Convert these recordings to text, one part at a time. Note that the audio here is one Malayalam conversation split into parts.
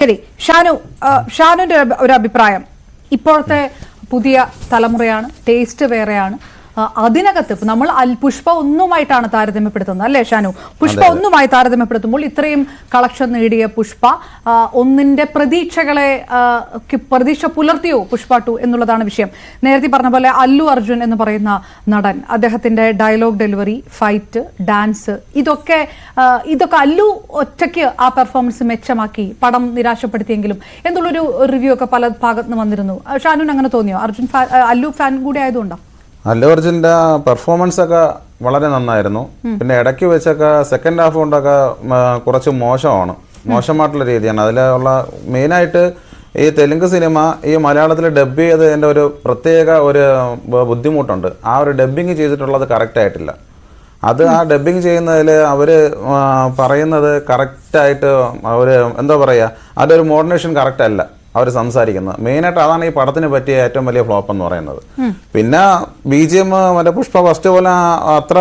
ശരി, ഷാനുവിന്റെ ഒരു അഭിപ്രായം. ഇപ്പോഴത്തെ പുതിയ തലമുറയാണ്, ടേസ്റ്റ് വേറെയാണ്. അതിനകത്ത് നമ്മൾ പുഷ്പ ഒന്നുമായിട്ടാണ് താരതമ്യപ്പെടുത്തുന്നത്, അല്ലേ ഷാനു? പുഷ്പ ഒന്നുമായി താരതമ്യപ്പെടുത്തുമ്പോൾ ഇത്രയും കളക്ഷൻ നേടിയ പുഷ്പ ഒന്നിന്റെ പ്രതീക്ഷ പുലർത്തിയോ പുഷ്പ 2 എന്നുള്ളതാണ് വിഷയം. നേരത്തെ പറഞ്ഞ പോലെ അല്ലു അർജുൻ എന്ന് പറയുന്ന നടൻ, അദ്ദേഹത്തിന്റെ ഡയലോഗ് ഡെലിവറി, ഫൈറ്റ്, ഡാൻസ്, ഇതൊക്കെ അല്ലു ഒറ്റയ്ക്ക് ആ പെർഫോമൻസ് മെച്ചമാക്കി, പടം നിരാശപ്പെടുത്തിയെങ്കിലും എന്നുള്ളൊരു റിവ്യൂ ഒക്കെ പല ഭാഗത്ത് നിന്ന് വന്നിരുന്നു. ഷാനുവിന് അങ്ങനെ തോന്നിയോ? അല്ലു ഫാൻ കൂടി ആയതുകൊണ്ടോ? അല്ലു അർജുൻ്റെ പെർഫോമൻസ് ഒക്കെ വളരെ നന്നായിരുന്നു. പിന്നെ ഇടയ്ക്ക് വെച്ചൊക്കെ സെക്കൻഡ് ഹാഫ് കൊണ്ടൊക്കെ കുറച്ച് മോശമായിട്ടുള്ള രീതിയാണ്. അതിലുള്ള മെയിനായിട്ട് ഈ തെലുങ്ക് സിനിമ ഈ മലയാളത്തിൽ ഡബ് ചെയ്തതിൻ്റെ ഒരു പ്രത്യേക ഒരു ബുദ്ധിമുട്ടുണ്ട്. ആ ഒരു ഡബ്ബിങ് ചെയ്തിട്ടുള്ളത് കറക്റ്റായിട്ടില്ല. ആ ഡബ്ബിങ് ചെയ്യുന്നതിൽ അവർ പറയുന്നത് കറക്റ്റായിട്ട് അവർ എന്താ പറയുക, അതിൻ്റെ ഒരു മോഡുലേഷൻ കറക്റ്റ് അല്ല അവർ സംസാരിക്കുന്നത്. മെയിനായിട്ട് അതാണ് ഈ പടത്തിന് പറ്റിയ ഏറ്റവും വലിയ ഫ്ലോപ്പ് എന്ന് പറയുന്നത്. പിന്നെ BGM മറ്റേ പുഷ്പ ഫസ്റ്റ് പോലെ അത്ര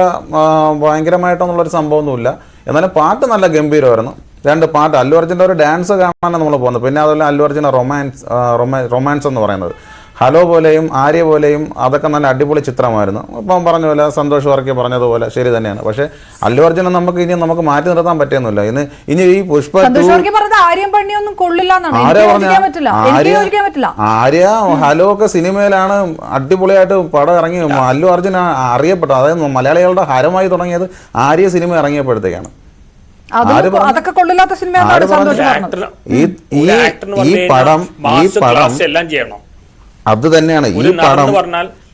ഭയങ്കരമായിട്ടൊന്നുള്ളൊരു സംഭവമൊന്നുമില്ല. എന്നാലും പാട്ട് നല്ല ഗംഭീരമായിരുന്നു. 2 പാട്ട്, അല്ലു അർജുൻ്റെ ഒരു ഡാൻസ് കാണാനാണ് നമ്മൾ പോകുന്നത്. പിന്നെ അതുപോലെ അല്ലു അർജുൻ്റെ റൊമാൻസ് എന്ന് പറയുന്നത്, ഹലോ പോലെയും ആര്യ പോലെയും അതൊക്കെ നല്ല അടിപൊളി ചിത്രമായിരുന്നു. ഇപ്പം പറഞ്ഞ പോലെ സന്തോഷ് വർക്കി പറഞ്ഞതുപോലെ ശരി തന്നെയാണ്. പക്ഷെ അല്ലു അർജുനെ നമുക്ക് മാറ്റി നിർത്താൻ പറ്റുന്നില്ല. ഇനി ഈ പുഷ്പ ആര്യ ഹലോ ഒക്കെ സിനിമയിലാണ് അടിപൊളിയായിട്ട് പടം ഇറങ്ങി അല്ലു അർജുൻ അറിയപ്പെട്ടു. അതായത് മലയാളികളുടെ ഹരമായി തുടങ്ങിയത് ആര്യ സിനിമ ഇറങ്ങിയപ്പോഴത്തേക്കാണ്. ഈ പടം അത് തന്നെയാണ് ഈ പടം.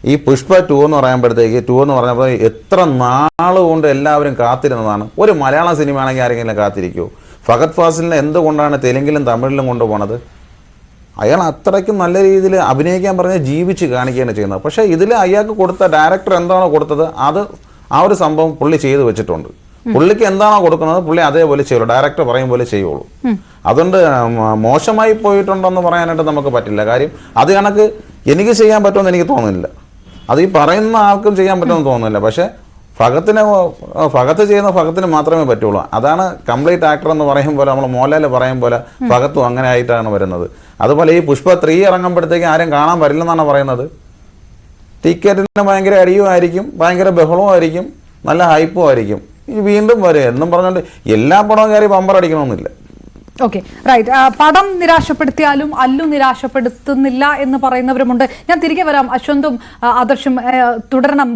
ഈ പുഷ്പ 2 എന്ന് പറയുമ്പോഴത്തേക്ക് 2 എന്ന് പറഞ്ഞപ്പോൾ എത്ര നാളുകൊണ്ട് എല്ലാവരും കാത്തിരുന്നതാണ്. ഒരു മലയാള സിനിമ ആണെങ്കിൽ ആരെങ്കിലും കാത്തിരിക്കുമോ? ഫഹദ് ഫാസിലിനെ എന്തുകൊണ്ടാണ് തെലുങ്കിലും തമിഴിലും കൊണ്ടുപോകുന്നത്? അയാൾ അത്രയ്ക്കും നല്ല രീതിയിൽ അഭിനയിക്കാൻ പറഞ്ഞ് ജീവിച്ച് കാണിക്കുകയാണ് ചെയ്യുന്നത്. പക്ഷേ ഇതിൽ അയാൾക്ക് കൊടുത്ത ഡയറക്ടർ എന്താണോ കൊടുത്തത് ആ ഒരു സംഭവം പുള്ളി ചെയ്തു വെച്ചിട്ടുണ്ട്. പുള്ളിക്ക് എന്താണോ കൊടുക്കുന്നത് പുള്ളി അതേപോലെ ചെയ്യുള്ളൂ, ഡയറക്ടർ പറയും പോലെ ചെയ്യുള്ളൂ. അതുകൊണ്ട് മോശമായി പോയിട്ടുണ്ടെന്ന് പറയാനായിട്ട് നമുക്ക് പറ്റില്ല. കാര്യം അത് കണക്ക് എനിക്ക് ചെയ്യാൻ പറ്റുമെന്ന് എനിക്ക് തോന്നുന്നില്ല. അത് ഈ പറയുന്ന ആൾക്കും ചെയ്യാൻ പറ്റുമെന്ന് തോന്നുന്നില്ല. പക്ഷേ ഫഹത്ത് ചെയ്യുന്ന ഫഹത്തിന് മാത്രമേ പറ്റുള്ളൂ. അതാണ് കംപ്ലീറ്റ് ആക്ടർ എന്ന് പറയും പോലെ, നമ്മൾ മോഹൻലാൽ പറയും പോലെ ഫഹത്തും അങ്ങനെ ആയിട്ടാണ് വരുന്നത്. അതുപോലെ ഈ പുഷ്പ 3 ഇറങ്ങുമ്പോഴത്തേക്കും ആരും കാണാൻ വരില്ലെന്നാണ് പറയുന്നത്. ടിക്കറ്റിന് ഭയങ്കര അടിയുമായിരിക്കും, ഭയങ്കര ബഹളവും ആയിരിക്കും, നല്ല ഹൈപ്പും ആയിരിക്കും. വീണ്ടും വരും എന്നും പറഞ്ഞുകൊണ്ട് എല്ലാ പടവും കയറി ബമ്പർ അടിക്കണമെന്നില്ല. Okay, right. പടം നിരാശപ്പെടുത്തിയാലും അല്ലു നിരാശപ്പെടുത്തുന്നില്ല എന്ന് പറയുന്നവരുമുണ്ട്. ഞാൻ തിരികെ വരാം. അശ്വന്തും ആദർശും തുടരണം.